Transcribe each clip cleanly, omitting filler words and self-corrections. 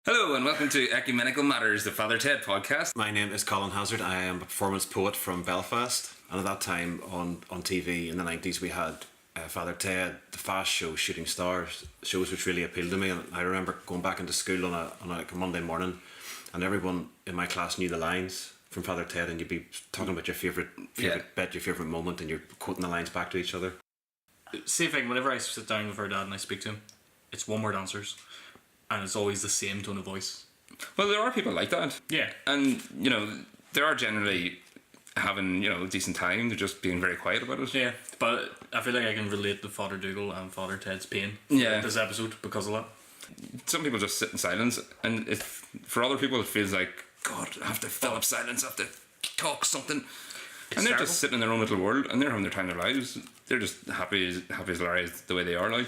Hello and welcome to Ecumenical Matters, the Father Ted podcast. My name is Colin Hassard. I am a performance poet from Belfast. And at that time on TV in the 90s we had Father Ted, the Fast Show, Shooting Stars, shows which really appealed to me. And I remember going back into school on a Monday morning and everyone in my class knew the lines from Father Ted, and you'd be talking about your favourite bit, your favourite moment, and you're quoting the lines back to each other. Same thing, whenever I sit down with our dad and I speak to him, it's one word answers. And it's always the same tone of voice. Well, there are people like that. Yeah. And, they are generally having, decent time. They're just being very quiet about it. Yeah, but I feel like I can relate to Father Dougal and Father Ted's pain this episode because of that. Some people just sit in silence, and for other people it feels like, God, I have to fill up silence, I have to talk something. And they're just sitting in their own little world, and they're having their time in their lives. They're just happy as Larry the way they are. Like,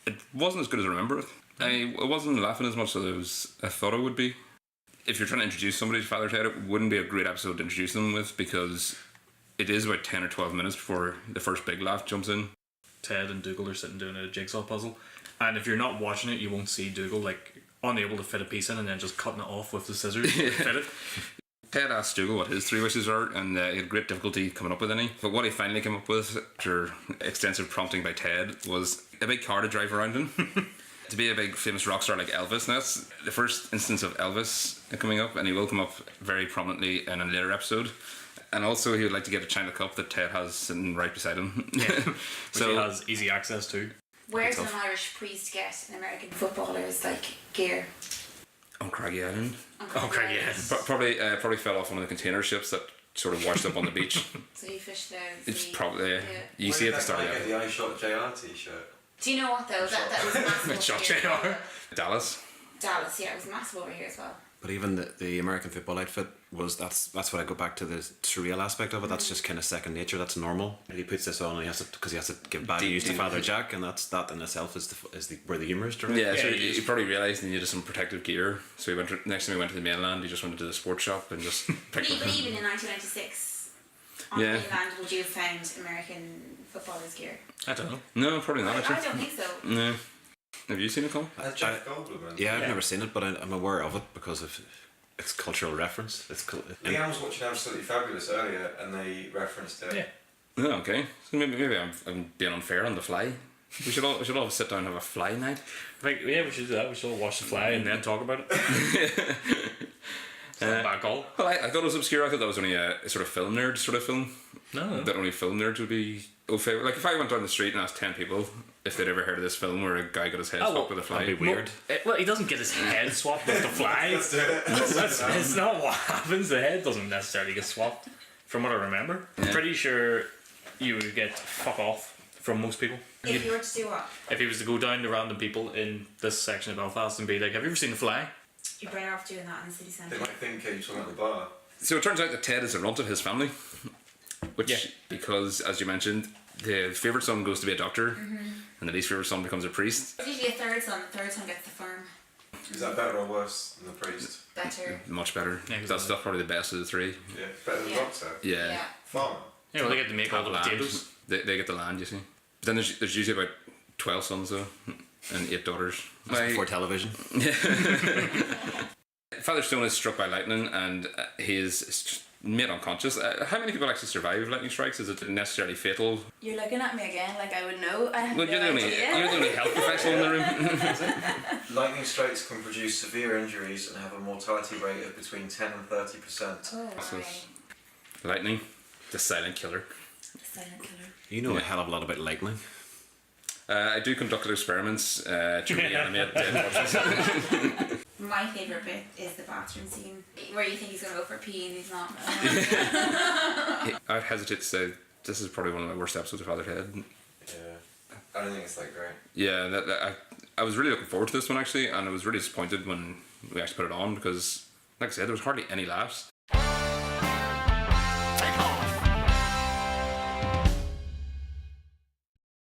it wasn't as good as I remember it. I wasn't laughing as much as I thought it would be. If you're trying to introduce somebody to Father Ted, it wouldn't be a great episode to introduce them with, because it is about 10 or 12 minutes before the first big laugh jumps in. Ted and Dougal are sitting doing a jigsaw puzzle, and if you're not watching it, you won't see Dougal like unable to fit a piece in and then just cutting it off with the scissors to fit it. Ted asked Dougal what his 3 wishes are, and he had great difficulty coming up with any. But what he finally came up with, after extensive prompting by Ted, was a big car to drive around in. To be a big famous rock star like Elvis. Now that's the first instance of Elvis coming up, and he will come up very prominently in a later episode. And also he would like to get a China cup that Ted has sitting right beside him. Yeah, which so he has easy access to. Where's an Irish priest get an American footballer's gear? On Craggy Island. On Craggy Island. Probably fell off one of the container ships that sort of washed up on the beach. So you fished there. It's probably you see at the start. Get the I Shot JR t-shirt. Do you know what though? That was massive over here. Dallas, yeah, it was massive over here as well. But even the American football outfit that's what I go back to, the surreal aspect of it. That's just kind of second nature. That's normal. And he puts this on, and he has to give bad news to Father Jack, and that in itself is where the humour is derived. Yeah, so he probably realised he needed some protective gear. So next time he went to the mainland, he just went into the sports shop and just picked up. But even in 1996, on the mainland, would you have found American footballers' gear? I don't know. No, probably not. I don't think so. No. Have you seen it, Colin? Jeff Goldblum. Yeah, I've never seen it, but I'm aware of it because of its cultural reference. Leanne was watching Absolutely Fabulous earlier, and they referenced it. Yeah. Oh, okay. So maybe I'm being unfair on the fly. We should all sit down and have a fly night. We should do that. We should all watch The Fly and then talk about it. Bad call. Well, I thought it was obscure. I thought that was only a sort of film nerd sort of film. No. That only film nerds would be au fait. Like if I went down the street and asked 10 people if they'd ever heard of this film where a guy got his head swapped with a fly, that'd be weird. Well, he doesn't get his head swapped with the fly. That's not what happens. The head doesn't necessarily get swapped, from what I remember. Yeah. I'm pretty sure you would get fuck off from most people. If you were to do what? If he was to go down to random people in this section of Belfast and be like, have you ever seen The Fly? You're better off doing that in the city centre. They might think you're talking about the bar. So it turns out that Ted is a runt of his family, which, because, as you mentioned, the favourite son goes to be a doctor, and the least favourite son becomes a priest. It's usually a third son. The third son gets the farm. Is that better or worse than the priest? Better. Much better. Yeah, that's probably the best of the 3. Yeah, better than the doctor. Yeah. Farmer. Yeah, well, they get to make all the potatoes. They get the land, you see. But then there's usually about 12 sons, though, and 8 daughters. That's before television. Father Stone is struck by lightning, and he is made unconscious. How many people actually survive lightning strikes? Is it necessarily fatal? You're looking at me again like I would know. I have you're the only health professional in the room. Lightning strikes can produce severe injuries and have a mortality rate of between 10 and 30%. Oh, so lightning, the silent killer. The silent killer. You know a hell of a lot about lightning. I do conduct experiments to reanimate dead bodies. My favourite bit is the bathroom scene where you think he's going to go for a pee and he's not. I'd hesitate to say this is probably one of the worst episodes of Father Ted. Yeah, I don't think it's that great. Yeah, I was really looking forward to this one actually, and I was really disappointed when we actually put it on because, like I said, there was hardly any laughs.